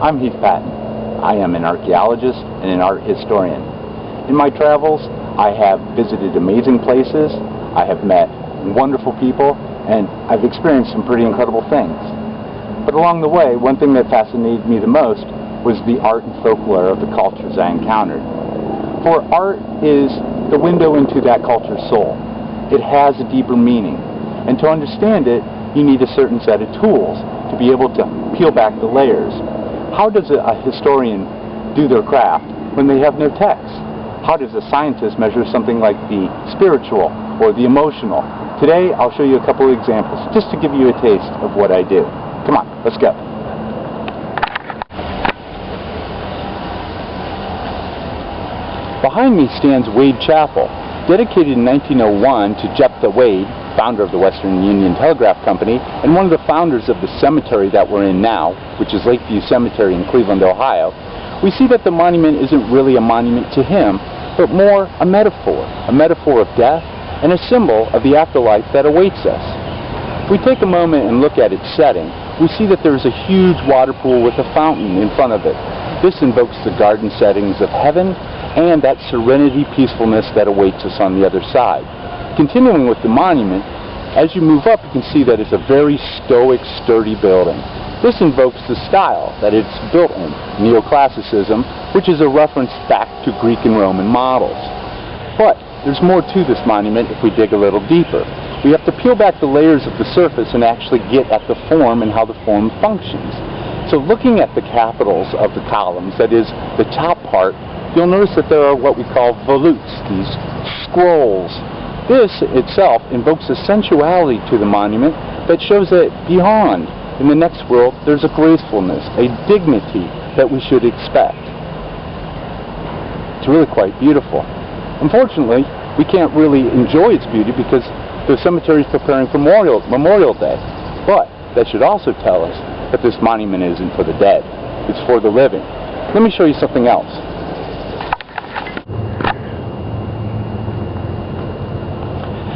I'm Heath Patten. I am an archaeologist and an art historian. In my travels, I have visited amazing places, I have met wonderful people, and I've experienced some pretty incredible things. But along the way, one thing that fascinated me the most was the art and folklore of the cultures I encountered. For art is the window into that culture's soul. It has a deeper meaning, and to understand it, you need a certain set of tools to be able to peel back the layers. How does a historian do their craft when they have no text? How does a scientist measure something like the spiritual or the emotional? Today I'll show you a couple of examples just to give you a taste of what I do. Come on, let's go. Behind me stands Wade Chapel, dedicated in 1901 to Jephthah Wade, founder of the Western Union Telegraph Company, and one of the founders of the cemetery that we're in now, which is Lakeview Cemetery in Cleveland, Ohio. We see that the monument isn't really a monument to him, but more a metaphor of death and a symbol of the afterlife that awaits us. If we take a moment and look at its setting, we see that there's a huge water pool with a fountain in front of it. This invokes the garden settings of heaven and that serenity, peacefulness that awaits us on the other side. Continuing with the monument, as you move up, you can see that it's a very stoic, sturdy building. This invokes the style that it's built in, neoclassicism, which is a reference back to Greek and Roman models. But there's more to this monument if we dig a little deeper. We have to peel back the layers of the surface and actually get at the form and how the form functions. So looking at the capitals of the columns, that is, the top part, you'll notice that there are what we call volutes, these scrolls. This itself invokes a sensuality to the monument that shows that beyond, in the next world, there's a gracefulness, a dignity that we should expect. It's really quite beautiful. Unfortunately, we can't really enjoy its beauty because the cemetery is preparing for Memorial Day. But that should also tell us that this monument isn't for the dead. It's for the living. Let me show you something else.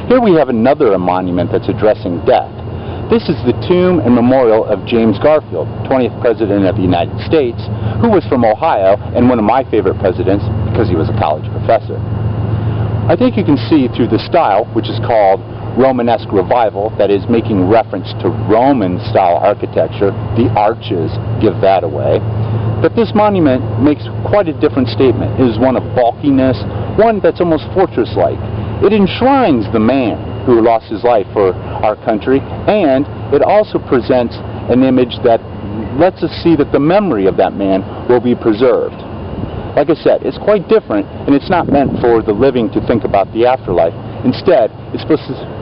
Here we have another monument that's addressing death. This is the tomb and memorial of James Garfield, 20th President of the United States, who was from Ohio and one of my favorite presidents because he was a college professor. I think you can see through the style, which is called Romanesque Revival, that is making reference to Roman-style architecture, the arches give that away, that this monument makes quite a different statement. It is one of bulkiness, one that's almost fortress-like. It enshrines the man who lost his life for our country, and it also presents an image that lets us see that the memory of that man will be preserved. Like I said, it's quite different, and it's not meant for the living to think about the afterlife. Instead,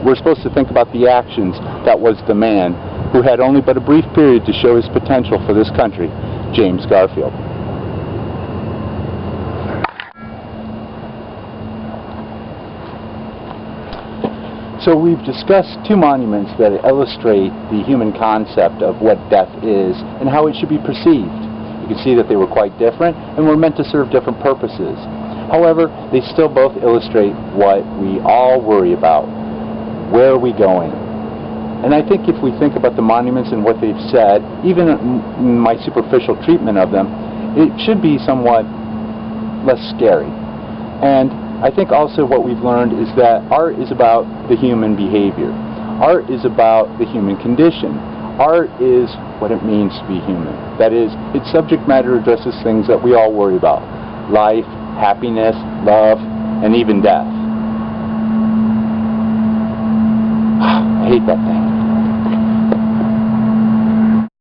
we're supposed to think about the actions that was the man who had only but a brief period to show his potential for this country, James Garfield. So we've discussed two monuments that illustrate the human concept of what death is and how it should be perceived. You can see that they were quite different and were meant to serve different purposes. However, they still both illustrate what we all worry about. Where are we going? And I think if we think about the monuments and what they've said, even in my superficial treatment of them, it should be somewhat less scary. And I think also what we've learned is that art is about the human behavior. Art is about the human condition. Art is what it means to be human. That is, its subject matter addresses things that we all worry about. Life, happiness, love, and even death. I hate that thing.